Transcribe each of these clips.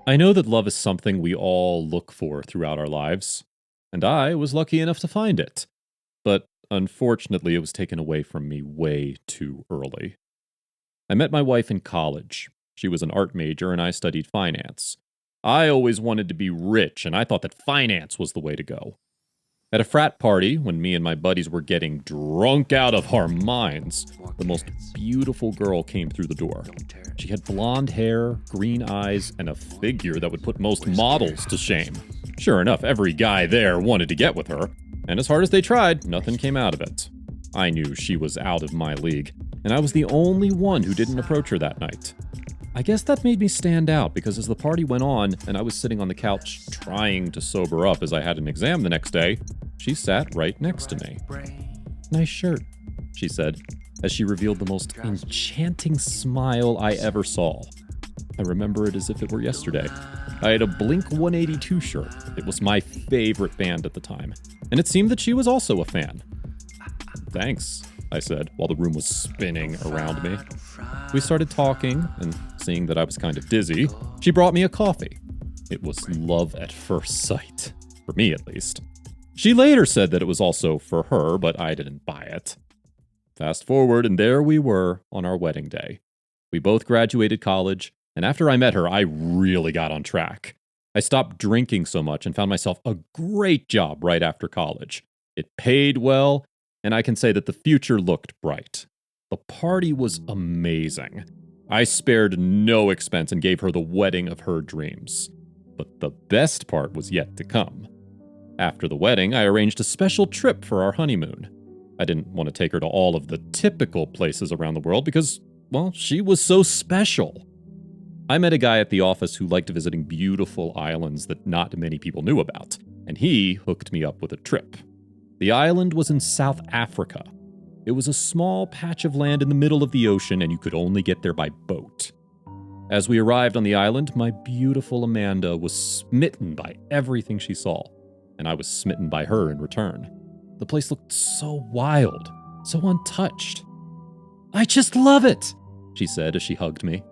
I know that love is something we all look for throughout our lives, and I was lucky enough to find it. But unfortunately, it was taken away from me way too early. I met my wife in college. She was an art major, and I studied finance. I always wanted to be rich, and I thought that finance was the way to go. At a frat party, when me and my buddies were getting drunk out of our minds, the most beautiful girl came through the door. She had blonde hair, green eyes, and a figure that would put most models to shame. Sure enough, every guy there wanted to get with her, and as hard as they tried, nothing came out of it. I knew she was out of my league, and I was the only one who didn't approach her that night. I guess that made me stand out because as the party went on and I was sitting on the couch trying to sober up as I had an exam the next day, she sat right next to me. "Nice shirt," she said, as she revealed the most enchanting smile I ever saw. I remember it as if it were yesterday. I had a Blink-182 shirt. It was my favorite band at the time, and it seemed that she was also a fan. "Thanks," I said, while the room was spinning around me. We started talking, and seeing that I was kind of dizzy, she brought me a coffee. It was love at first sight, for me at least. She later said that it was also for her, but I didn't buy it. Fast forward, and there we were on our wedding day. We both graduated college, and after I met her, I really got on track. I stopped drinking so much and found myself a great job right after college. It paid well, and I can say that the future looked bright. The party was amazing. I spared no expense and gave her the wedding of her dreams. But the best part was yet to come. After the wedding, I arranged a special trip for our honeymoon. I didn't want to take her to all of the typical places around the world because, well, she was so special. I met a guy at the office who liked visiting beautiful islands that not many people knew about, and he hooked me up with a trip. The island was in South Africa. It was a small patch of land in the middle of the ocean, and you could only get there by boat. As we arrived on the island, my beautiful Amanda was smitten by everything she saw, and I was smitten by her in return. The place looked so wild, so untouched. "I just love it," she said as she hugged me.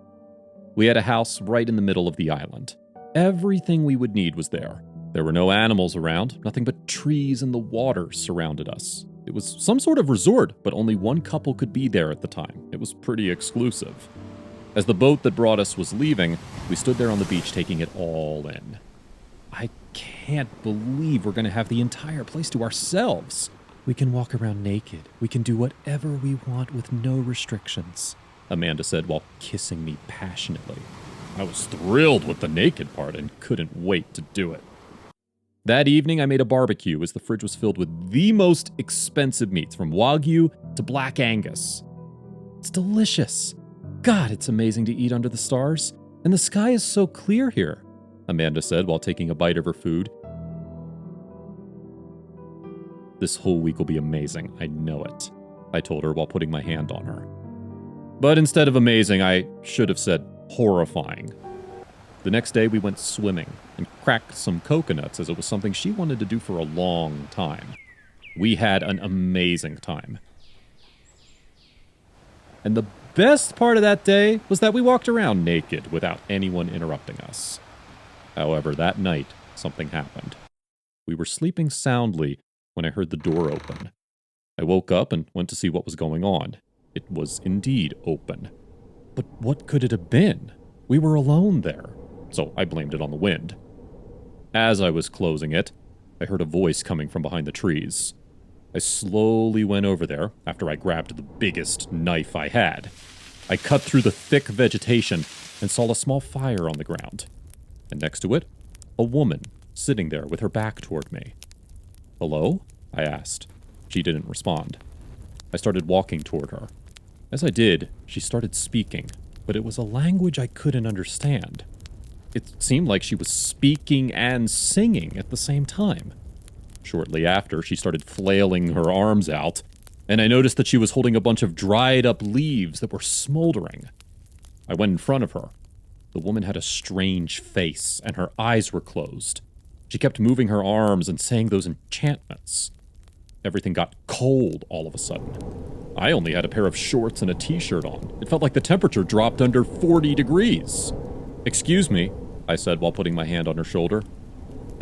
We had a house right in the middle of the island. Everything we would need was there. There were no animals around, nothing but trees and the water surrounded us. It was some sort of resort, but only one couple could be there at the time. It was pretty exclusive. As the boat that brought us was leaving, we stood there on the beach taking it all in. "I can't believe we're going to have the entire place to ourselves. We can walk around naked. We can do whatever we want with no restrictions," Amanda said while kissing me passionately. I was thrilled with the naked part and couldn't wait to do it. That evening, I made a barbecue as the fridge was filled with the most expensive meats, from Wagyu to Black Angus. "It's delicious. God, it's amazing to eat under the stars. And the sky is so clear here," Amanda said while taking a bite of her food. "This whole week will be amazing, I know it," I told her while putting my hand on her. But instead of amazing, I should have said horrifying. The next day, we went swimming and cracked some coconuts as it was something she wanted to do for a long time. We had an amazing time. And the best part of that day was that we walked around naked without anyone interrupting us. However, that night, something happened. We were sleeping soundly when I heard the door open. I woke up and went to see what was going on. It was indeed open. But what could it have been? We were alone there, so I blamed it on the wind. As I was closing it, I heard a voice coming from behind the trees. I slowly went over there after I grabbed the biggest knife I had. I cut through the thick vegetation and saw a small fire on the ground. And next to it, a woman sitting there with her back toward me. "Hello?" I asked. She didn't respond. I started walking toward her. As I did, she started speaking, but it was a language I couldn't understand. It seemed like she was speaking and singing at the same time. Shortly after, she started flailing her arms out, and I noticed that she was holding a bunch of dried up leaves that were smoldering. I went in front of her. The woman had a strange face, and her eyes were closed. She kept moving her arms and saying those enchantments. Everything got cold all of a sudden. I only had a pair of shorts and a t-shirt on. It felt like the temperature dropped under 40 degrees. "Excuse me," I said while putting my hand on her shoulder.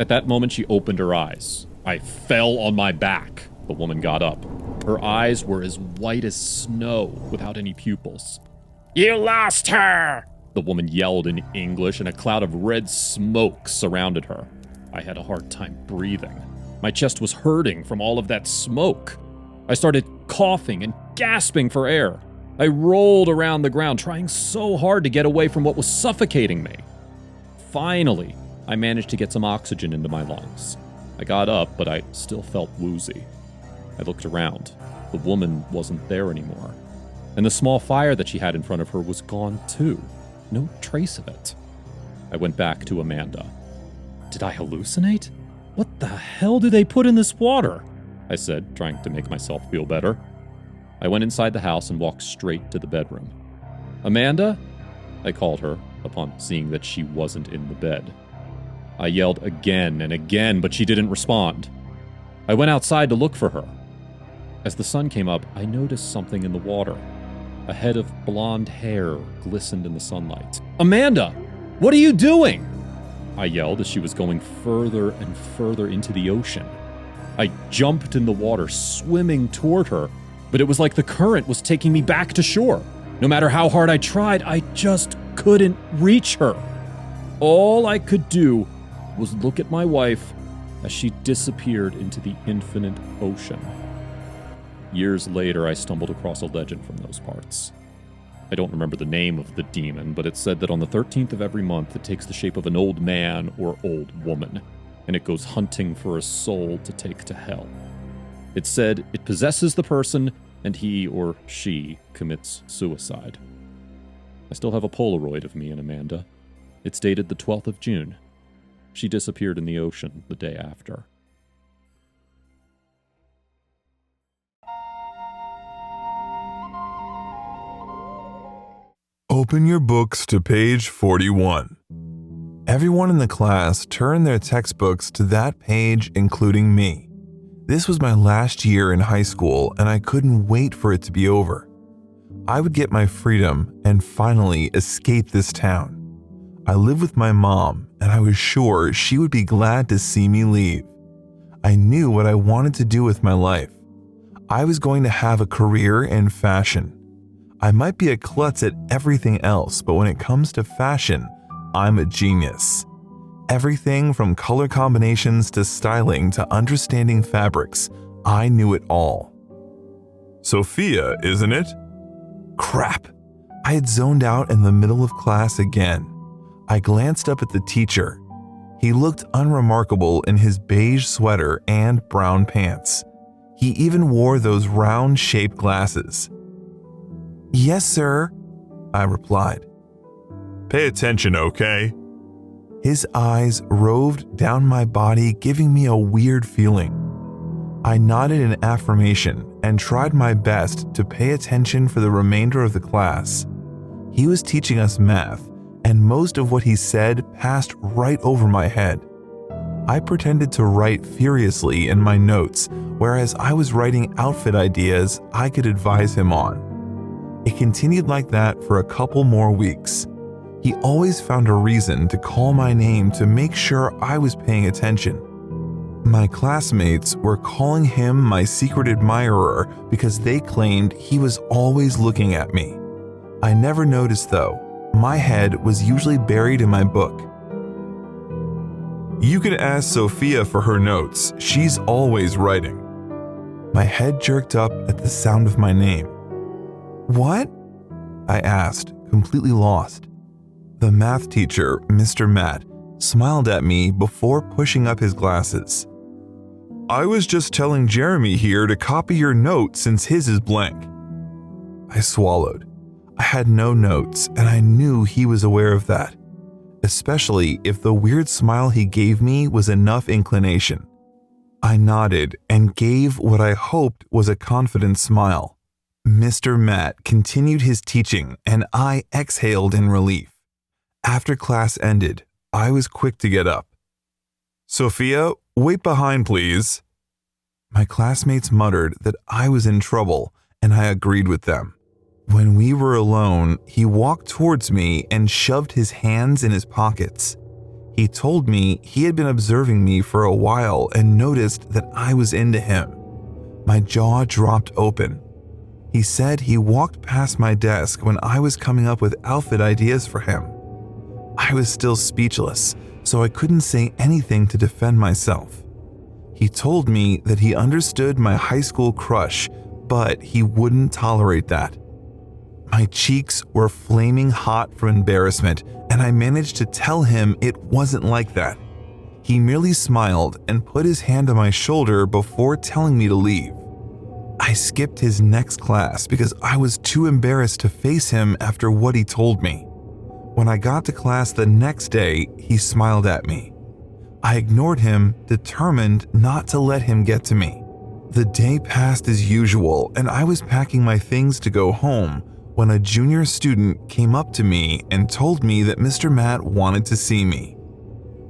At that moment, she opened her eyes. I fell on my back. The woman got up. Her eyes were as white as snow, without any pupils. "You lost her!" the woman yelled in English, and a cloud of red smoke surrounded her. I had a hard time breathing. My chest was hurting from all of that smoke. I started coughing and gasping for air. I rolled around the ground, trying so hard to get away from what was suffocating me. Finally, I managed to get some oxygen into my lungs. I got up, but I still felt woozy. I looked around. The woman wasn't there anymore. And the small fire that she had in front of her was gone too. No trace of it. I went back to Amanda. "Did I hallucinate? What the hell do they put in this water?" I said, trying to make myself feel better. I went inside the house and walked straight to the bedroom. "Amanda?" I called her upon seeing that she wasn't in the bed. I yelled again and again, but she didn't respond. I went outside to look for her. As the sun came up, I noticed something in the water. A head of blonde hair glistened in the sunlight. "Amanda, what are you doing?" I yelled as she was going further and further into the ocean. I jumped in the water, swimming toward her, but it was like the current was taking me back to shore. No matter how hard I tried, I just couldn't reach her. All I could do was look at my wife as she disappeared into the infinite ocean. Years later, I stumbled across a legend from those parts. I don't remember the name of the demon, but it said that on the 13th of every month, it takes the shape of an old man or old woman, and it goes hunting for a soul to take to hell. It said it possesses the person, and he or she commits suicide. I still have a Polaroid of me and Amanda. It's dated the 12th of June. She disappeared in the ocean the day after. Open your books to page 41. Everyone in the class turned their textbooks to that page, including me. This was my last year in high school, and I couldn't wait for it to be over. I would get my freedom and finally escape this town. I lived with my mom, and I was sure she would be glad to see me leave. I knew what I wanted to do with my life. I was going to have a career in fashion. I might be a klutz at everything else, but when it comes to fashion, I'm a genius. Everything from color combinations to styling to understanding fabrics, I knew it all. Sophia, isn't it? Crap! I had zoned out in the middle of class again. I glanced up at the teacher. He looked unremarkable in his beige sweater and brown pants. He even wore those round-shaped glasses. "Yes, sir," I replied. "Pay attention, okay?" His eyes roved down my body, giving me a weird feeling. I nodded in affirmation and tried my best to pay attention for the remainder of the class. He was teaching us math, and most of what he said passed right over my head. I pretended to write furiously in my notes, whereas I was writing outfit ideas I could advise him on. It continued like that for a couple more weeks. He always found a reason to call my name to make sure I was paying attention. My classmates were calling him my secret admirer because they claimed he was always looking at me. I never noticed though. My head was usually buried in my book. "You can ask Sophia for her notes. She's always writing." My head jerked up at the sound of my name. "What?" I asked, completely lost. The math teacher, Mr. Matt, smiled at me before pushing up his glasses. "I was just telling Jeremy here to copy your note since his is blank." I swallowed. I had no notes, and I knew he was aware of that, especially if the weird smile he gave me was enough inclination. I nodded and gave what I hoped was a confident smile. Mr. Matt continued his teaching, and I exhaled in relief. After class ended, I was quick to get up. "Sophia, wait behind, please." My classmates muttered that I was in trouble, and I agreed with them. When we were alone, he walked towards me and shoved his hands in his pockets. He told me he had been observing me for a while and noticed that I was into him. My jaw dropped open. He said he walked past my desk when I was coming up with outfit ideas for him. I was still speechless, so I couldn't say anything to defend myself. He told me that he understood my high school crush, but he wouldn't tolerate that. My cheeks were flaming hot from embarrassment, and I managed to tell him it wasn't like that. He merely smiled and put his hand on my shoulder before telling me to leave. I skipped his next class because I was too embarrassed to face him after what he told me. When I got to class the next day, he smiled at me. I ignored him, determined not to let him get to me. The day passed as usual, and I was packing my things to go home when a junior student came up to me and told me that Mr. Matt wanted to see me.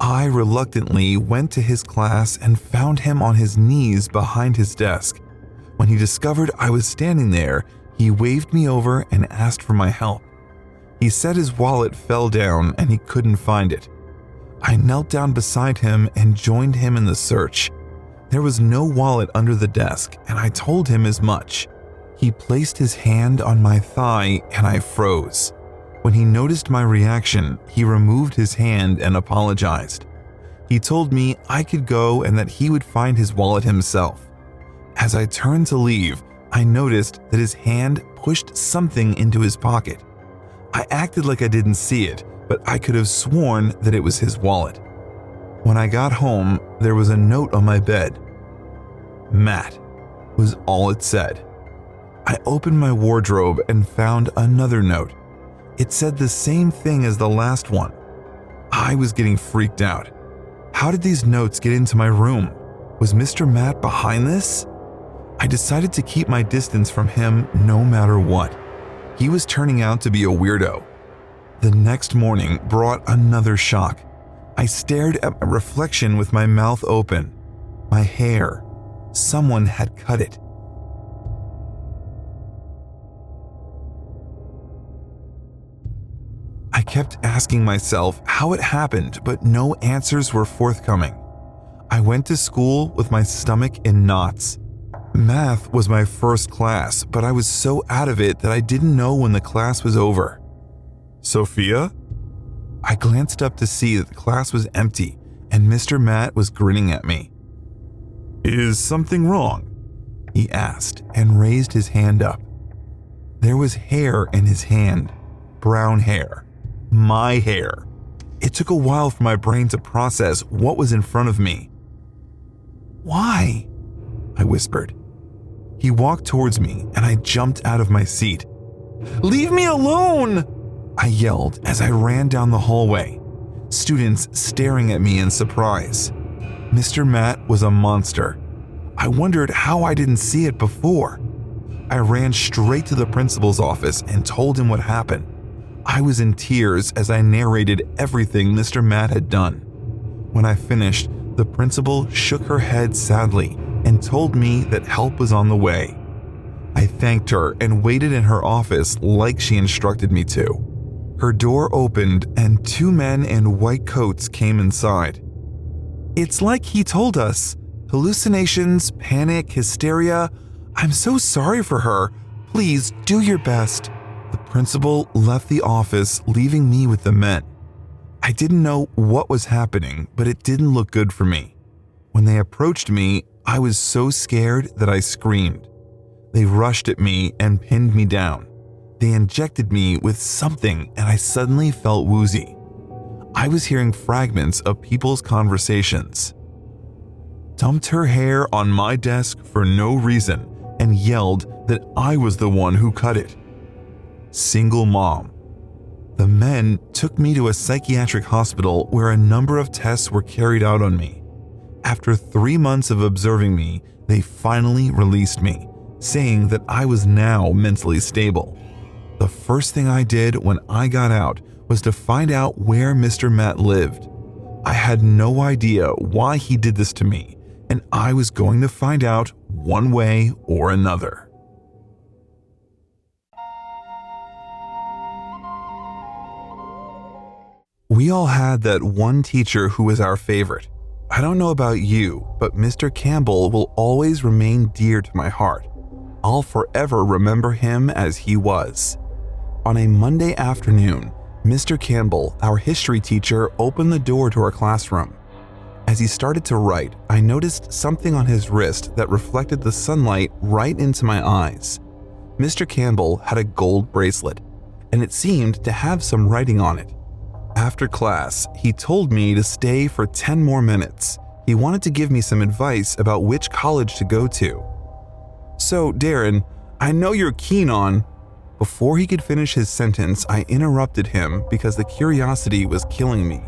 I reluctantly went to his class and found him on his knees behind his desk. When he discovered I was standing there, he waved me over and asked for my help. He said his wallet fell down and he couldn't find it. I knelt down beside him and joined him in the search. There was no wallet under the desk, and I told him as much. He placed his hand on my thigh and I froze. When he noticed my reaction, he removed his hand and apologized. He told me I could go and that he would find his wallet himself. As I turned to leave, I noticed that his hand pushed something into his pocket. I acted like I didn't see it, but I could have sworn that it was his wallet. When I got home, there was a note on my bed. Matt was all it said. I opened my wardrobe and found another note. It said the same thing as the last one. I was getting freaked out. How did these notes get into my room? Was Mr. Matt behind this? I decided to keep my distance from him no matter what. He was turning out to be a weirdo. The next morning brought another shock. I stared at my reflection with my mouth open. My hair. Someone had cut it. I kept asking myself how it happened, but no answers were forthcoming. I went to school with my stomach in knots. Math was my first class, but I was so out of it that I didn't know when the class was over. Sophia? I glanced up to see that the class was empty and Mr. Matt was grinning at me. Is something wrong? He asked and raised his hand up. There was hair in his hand, brown hair. My hair. It took a while for my brain to process what was in front of me. Why? I whispered. He walked towards me and I jumped out of my seat. Leave me alone! I yelled as I ran down the hallway, students staring at me in surprise. Mr. Matt was a monster. I wondered how I didn't see it before. I ran straight to the principal's office and told him what happened. I was in tears as I narrated everything Mr. Matt had done. When I finished, the principal shook her head sadly and told me that help was on the way. I thanked her and waited in her office like she instructed me to. Her door opened and two men in white coats came inside. It's like he told us. Hallucinations, panic, hysteria. I'm so sorry for her. Please do your best. The principal left the office, leaving me with the men. I didn't know what was happening, but it didn't look good for me. When they approached me, I was so scared that I screamed. They rushed at me and pinned me down. They injected me with something and I suddenly felt woozy. I was hearing fragments of people's conversations. Dumped her hair on my desk for no reason and yelled that I was the one who cut it. Single mom. The men took me to a psychiatric hospital where a number of tests were carried out on me. After 3 months of observing me, they finally released me, saying that I was now mentally stable. The first thing I did when I got out was to find out where Mr. Matt lived. I had no idea why he did this to me, and I was going to find out one way or another. We all had that one teacher who was our favorite. I don't know about you, but Mr. Campbell will always remain dear to my heart. I'll forever remember him as he was. On a Monday afternoon, Mr. Campbell, our history teacher, opened the door to our classroom. As he started to write, I noticed something on his wrist that reflected the sunlight right into my eyes. Mr. Campbell had a gold bracelet, and it seemed to have some writing on it. After class, he told me to stay for 10 more minutes. He wanted to give me some advice about which college to go to. So, Darren, I know you're keen on… Before he could finish his sentence, I interrupted him because the curiosity was killing me.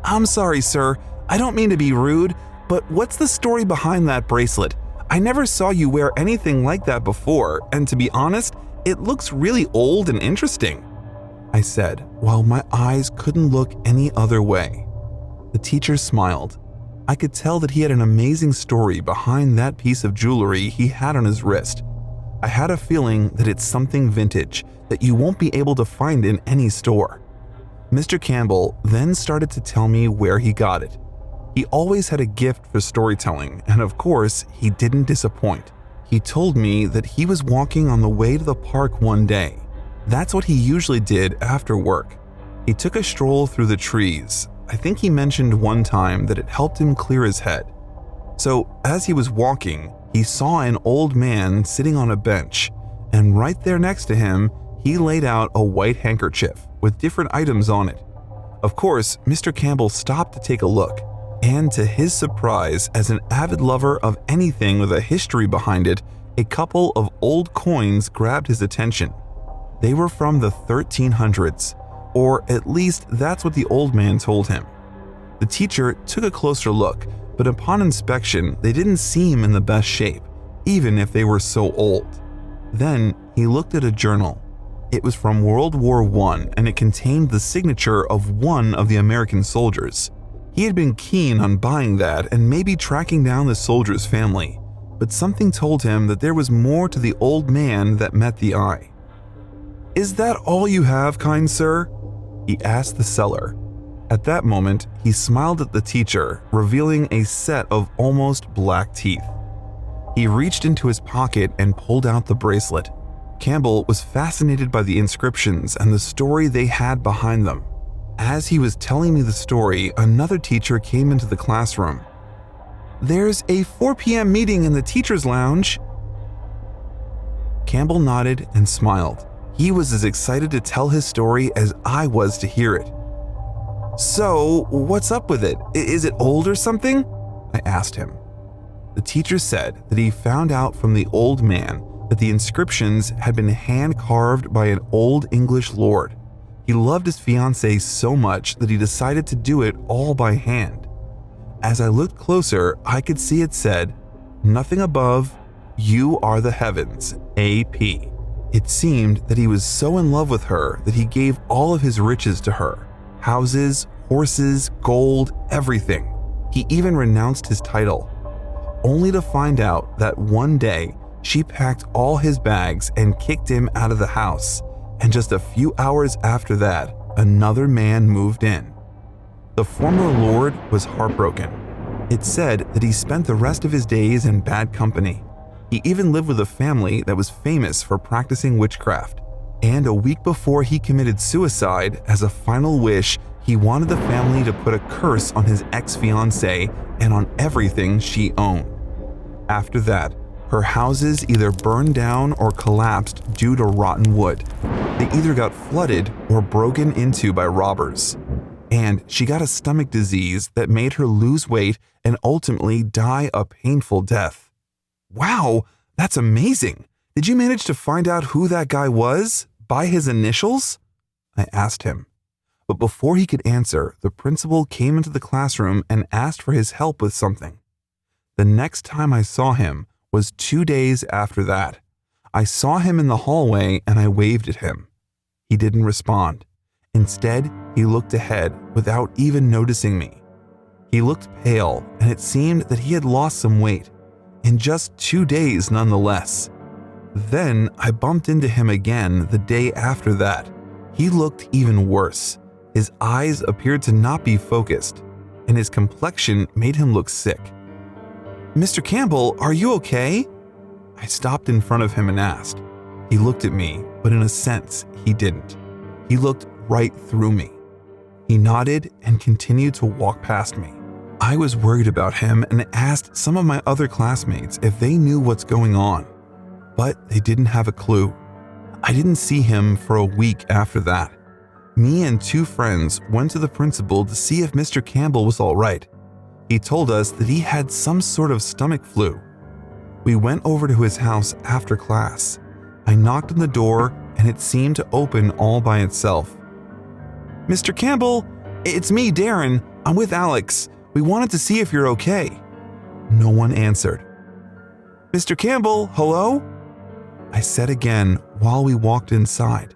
I'm sorry, sir. I don't mean to be rude, but what's the story behind that bracelet? I never saw you wear anything like that before, and to be honest, it looks really old and interesting, I said, while my eyes couldn't look any other way. The teacher smiled. I could tell that he had an amazing story behind that piece of jewelry he had on his wrist. I had a feeling that it's something vintage that you won't be able to find in any store. Mr. Campbell then started to tell me where he got it. He always had a gift for storytelling, and of course, he didn't disappoint. He told me that he was walking on the way to the park one day. That's what he usually did after work. He took a stroll through the trees. I think he mentioned one time that it helped him clear his head. So, as he was walking, he saw an old man sitting on a bench, and right there next to him, he laid out a white handkerchief with different items on it. Of course, Mr. Campbell stopped to take a look, and to his surprise, as an avid lover of anything with a history behind it, a couple of old coins grabbed his attention. They were from the 1300s, or at least that's what the old man told him. The teacher took a closer look, but upon inspection, they didn't seem in the best shape, even if they were so old. Then he looked at a journal. It was from World War I, and it contained the signature of one of the American soldiers. He had been keen on buying that and maybe tracking down the soldier's family, but something told him that there was more to the old man that met the eye. "Is that all you have, kind sir?" he asked the seller. At that moment, he smiled at the teacher, revealing a set of almost black teeth. He reached into his pocket and pulled out the bracelet. Campbell was fascinated by the inscriptions and the story they had behind them. As he was telling me the story, another teacher came into the classroom. "There's a 4 p.m. meeting in the teacher's lounge." Campbell nodded and smiled. He was as excited to tell his story as I was to hear it. "So, what's up with it? Is it old or something?" I asked him. The teacher said that he found out from the old man that the inscriptions had been hand-carved by an old English lord. He loved his fiancée so much that he decided to do it all by hand. As I looked closer, I could see it said, "Nothing above, you are the heavens, AP." It seemed that he was so in love with her that he gave all of his riches to her. Houses, horses, gold, everything. He even renounced his title. Only to find out that one day she packed all his bags and kicked him out of the house, and just a few hours after that, another man moved in. The former lord was heartbroken. It said that he spent the rest of his days in bad company. He even lived with a family that was famous for practicing witchcraft. And a week before he committed suicide, as a final wish, he wanted the family to put a curse on his ex-fiancée and on everything she owned. After that, her houses either burned down or collapsed due to rotten wood. They either got flooded or broken into by robbers. And she got a stomach disease that made her lose weight and ultimately die a painful death. Wow, that's amazing. Did you manage to find out who that guy was? By his initials? I asked him. But before he could answer, the principal came into the classroom and asked for his help with something. The next time I saw him was 2 days after that. I saw him in the hallway and I waved at him. He didn't respond. Instead, he looked ahead without even noticing me. He looked pale, and it seemed that he had lost some weight. In just 2 days nonetheless. Then I bumped into him again the day after that. He looked even worse. His eyes appeared to not be focused, and his complexion made him look sick. "Mr. Campbell, are you okay?" I stopped in front of him and asked. He looked at me, but in a sense, he didn't. He looked right through me. He nodded and continued to walk past me. I was worried about him and asked some of my other classmates if they knew what's going on, but they didn't have a clue. I didn't see him for a week after that. Me and 2 friends went to the principal to see if Mr. Campbell was all right. He told us that he had some sort of stomach flu. We went over to his house after class. I knocked on the door and it seemed to open all by itself. "Mr. Campbell, it's me, Darren. I'm with Alex. We wanted to see if you're okay." No one answered. "Mr. Campbell, hello?" I said again while we walked inside.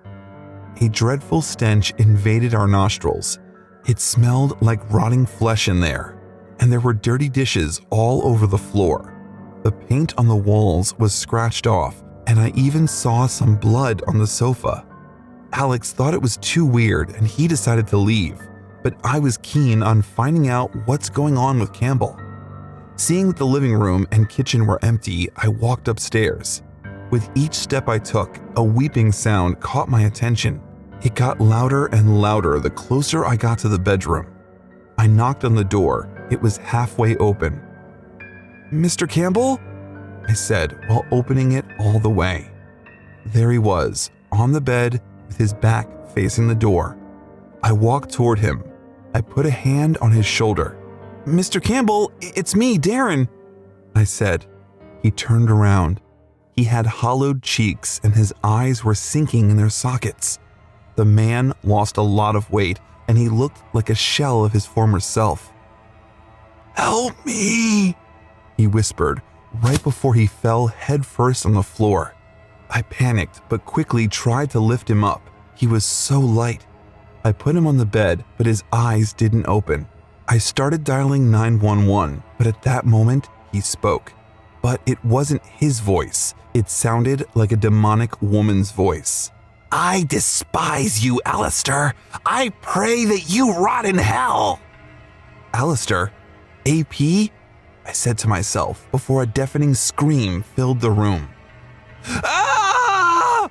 A dreadful stench invaded our nostrils. It smelled like rotting flesh in there, and there were dirty dishes all over the floor. The paint on the walls was scratched off, and I even saw some blood on the sofa. Alex thought it was too weird and he decided to leave, but I was keen on finding out what's going on with Campbell. Seeing that the living room and kitchen were empty, I walked upstairs. With each step I took, a weeping sound caught my attention. It got louder and louder the closer I got to the bedroom. I knocked on the door. It was halfway open. "Mr. Campbell?" I said while opening it all the way. There he was, on the bed with his back facing the door. I walked toward him. I put a hand on his shoulder. "Mr. Campbell, it's me, Darren," I said. He turned around. He had hollowed cheeks and his eyes were sinking in their sockets. The man lost a lot of weight and he looked like a shell of his former self. "Help me," he whispered right before he fell headfirst on the floor. I panicked but quickly tried to lift him up. He was so light. I put him on the bed, but his eyes didn't open. I started dialing 911, but at that moment he spoke. But it wasn't his voice. It sounded like a demonic woman's voice. "I despise you, Alistair. I pray that you rot in hell." "Alistair? AP?" I said to myself before a deafening scream filled the room. "Ah!"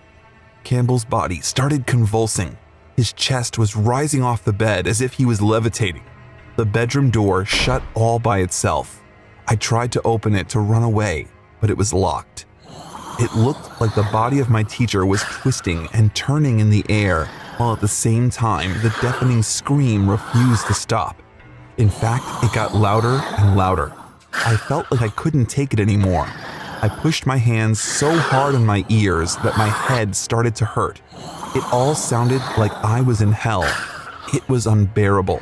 Campbell's body started convulsing. His chest was rising off the bed as if he was levitating. The bedroom door shut all by itself. I tried to open it to run away, but it was locked. It looked like the body of my teacher was twisting and turning in the air, while at the same time the deafening scream refused to stop. In fact, it got louder and louder. I felt like I couldn't take it anymore. I pushed my hands so hard on my ears that my head started to hurt. It all sounded like I was in hell. It was unbearable.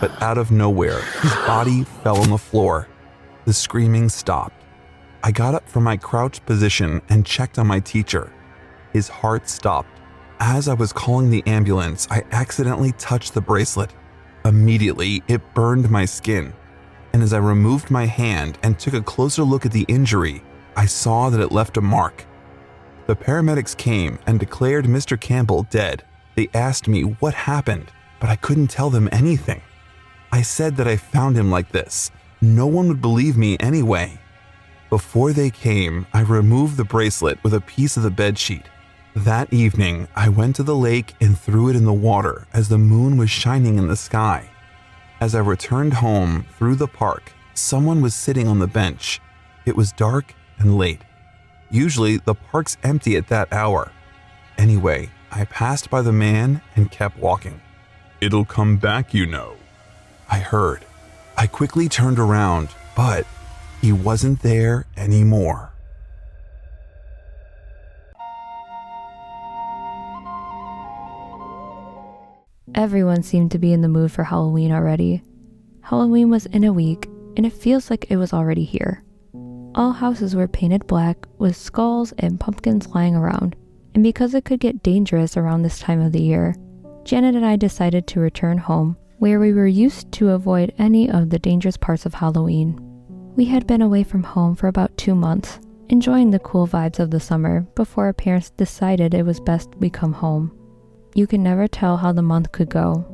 But out of nowhere, his body fell on the floor. The screaming stopped. I got up from my crouched position and checked on my teacher. His heart stopped. As I was calling the ambulance, I accidentally touched the bracelet. Immediately, it burned my skin. And as I removed my hand and took a closer look at the injury, I saw that it left a mark. The paramedics came and declared Mr. Campbell dead. They asked me what happened, but I couldn't tell them anything. I said that I found him like this. No one would believe me anyway. Before they came, I removed the bracelet with a piece of the bedsheet. That evening, I went to the lake and threw it in the water as the moon was shining in the sky. As I returned home through the park, someone was sitting on the bench. It was dark and late. Usually, the park's empty at that hour. Anyway, I passed by the man and kept walking. "It'll come back, you know," I heard. I quickly turned around, but he wasn't there anymore. Everyone seemed to be in the mood for Halloween already. Halloween was in a week, and it feels like it was already here. All houses were painted black, with skulls and pumpkins lying around, and because it could get dangerous around this time of the year, Janet and I decided to return home, where we were used to avoid any of the dangerous parts of Halloween. We had been away from home for about 2 months, enjoying the cool vibes of the summer before our parents decided it was best we come home. You can never tell how the month could go.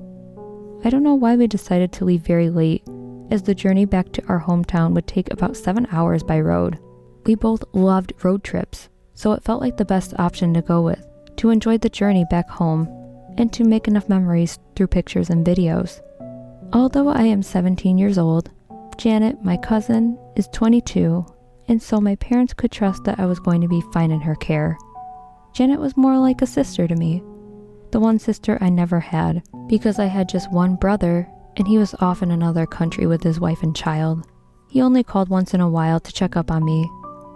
I don't know why we decided to leave very late, as the journey back to our hometown would take about 7 hours by road. We both loved road trips, so it felt like the best option to go with, to enjoy the journey back home, and to make enough memories through pictures and videos. Although I am 17 years old, Janet, my cousin, is 22, and so my parents could trust that I was going to be fine in her care. Janet was more like a sister to me, the one sister I never had, because I had just one brother, and he was off in another country with his wife and child. He only called once in a while to check up on me.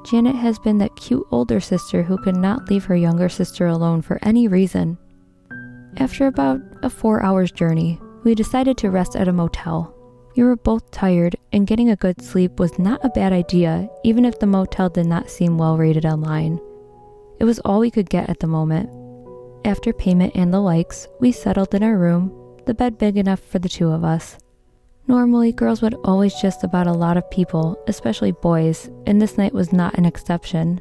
Janet has been that cute older sister who could not leave her younger sister alone for any reason. After about a 4-hour journey, we decided to rest at a motel. We were both tired, and getting a good sleep was not a bad idea, even if the motel did not seem well rated online. It was all we could get at the moment. After payment and the likes, we settled in our room, the bed big enough for the two of us. Normally, girls would always just about a lot of people, especially boys, and this night was not an exception.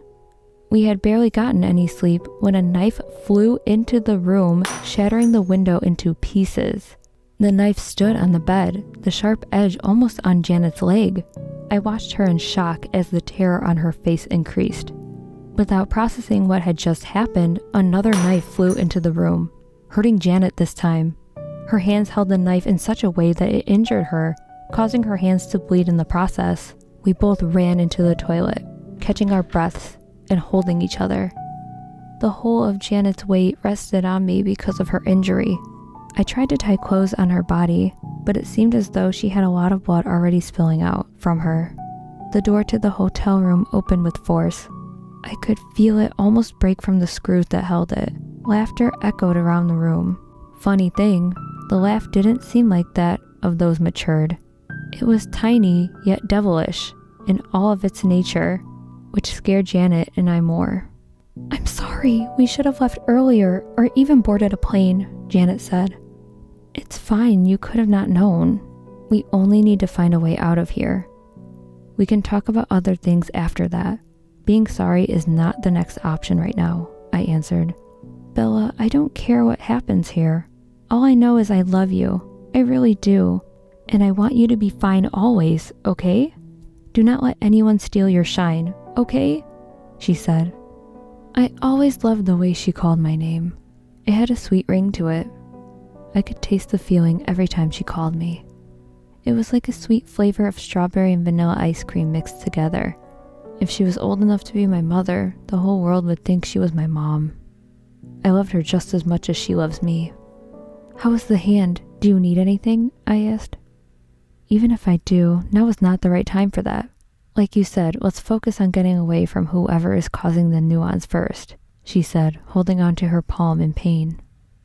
We had barely gotten any sleep when a knife flew into the room, shattering the window into pieces. The knife stood on the bed, the sharp edge almost on Janet's leg. I watched her in shock as the terror on her face increased. Without processing what had just happened, another knife flew into the room, hurting Janet this time. Her hands held the knife in such a way that it injured her, causing her hands to bleed in the process. We both ran into the toilet, catching our breaths and holding each other. The whole of Janet's weight rested on me because of her injury. I tried to tie clothes on her body, but it seemed as though she had a lot of blood already spilling out from her. The door to the hotel room opened with force. I could feel it almost break from the screws that held it. Laughter echoed around the room. Funny thing, the laugh didn't seem like that of those matured. It was tiny, yet devilish, in all of its nature, which scared Janet and I more. "I'm sorry, we should have left earlier, or even boarded a plane," Janet said. "It's fine, you could have not known. We only need to find a way out of here. We can talk about other things after that. Being sorry is not the next option right now," I answered. "Bella, I don't care what happens here. All I know is I love you. I really do. And I want you to be fine always, okay? Do not let anyone steal your shine, okay?" she said. I always loved the way she called my name. It had a sweet ring to it. I could taste the feeling every time she called me. It was like a sweet flavor of strawberry and vanilla ice cream mixed together. If she was old enough to be my mother, the whole world would think she was my mom. I loved her just as much as she loves me. "How is the hand? Do you need anything?" I asked. "Even if I do, now is not the right time for that. Like you said, let's focus on getting away from whoever is causing the nuance first," she said, holding onto her palm in pain.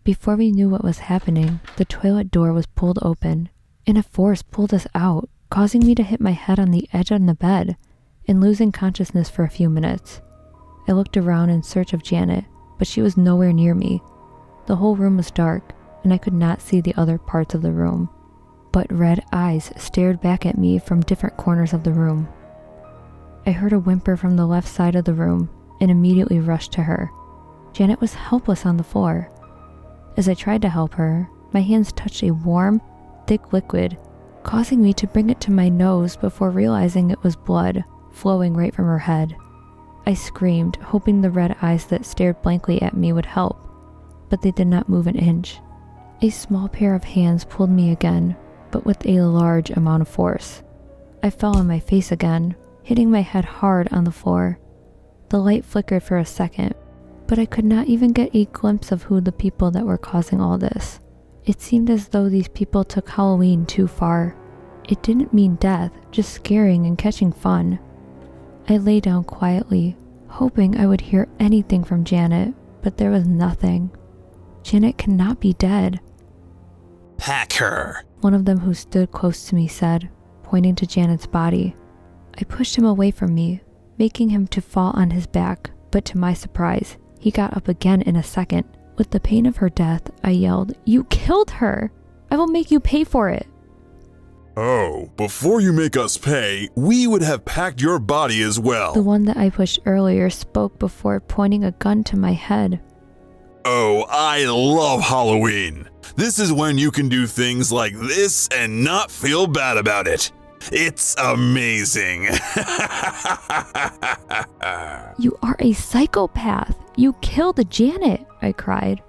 Before we knew what was happening, the toilet door was pulled open, and a force pulled us out, causing me to hit my head on the edge of the bed and losing consciousness for a few minutes. I looked around in search of Janet, but she was nowhere near me. The whole room was dark, and I could not see the other parts of the room. But red eyes stared back at me from different corners of the room. I heard a whimper from the left side of the room and immediately rushed to her. Janet was helpless on the floor. As I tried to help her, my hands touched a warm, thick liquid, causing me to bring it to my nose before realizing it was blood flowing right from her head. I screamed, hoping the red eyes that stared blankly at me would help, but they did not move an inch. A small pair of hands pulled me again, but with a large amount of force. I fell on my face again, hitting my head hard on the floor. The light flickered for a second, but I could not even get a glimpse of who the people that were causing all this. It seemed as though these people took Halloween too far. It didn't mean death, just scaring and catching fun. I lay down quietly, hoping I would hear anything from Janet, but there was nothing. Janet cannot be dead. "Pack her," one of them who stood close to me said, pointing to Janet's body. I pushed him away from me, making him to fall on his back, but to my surprise, he got up again in a second. With the pain of her death, I yelled, "You killed her! I will make you pay for it!" "Oh, before you make us pay, we would have packed your body as well." The one that I pushed earlier spoke before pointing a gun to my head. Oh, I love Halloween. This is when you can do things like this and not feel bad about it. It's amazing. You are a psychopath. You killed Janet, I cried.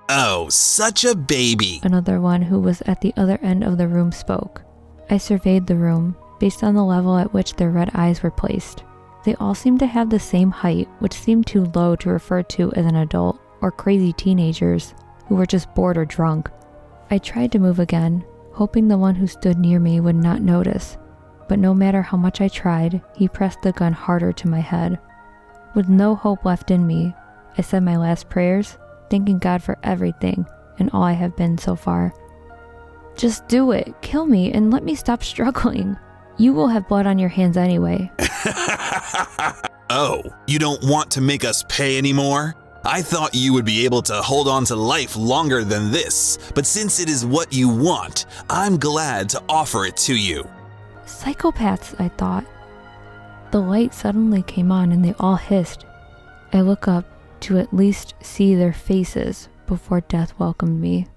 Oh, such a baby. Another one who was at the other end of the room spoke. I surveyed the room based on the level at which their red eyes were placed. They all seemed to have the same height, which seemed too low to refer to as an adult or crazy teenagers who were just bored or drunk. I tried to move again, hoping the one who stood near me would not notice, but no matter how much I tried, he pressed the gun harder to my head. With no hope left in me, I said my last prayers, thanking God for everything and all I have been so far. Just do it, kill me, and let me stop struggling. You will have blood on your hands anyway. Oh, you don't want to make us pay anymore? I thought you would be able to hold on to life longer than this, but since it is what you want, I'm glad to offer it to you. Psychopaths, I thought. The light suddenly came on and they all hissed. I look up to at least see their faces before death welcomed me.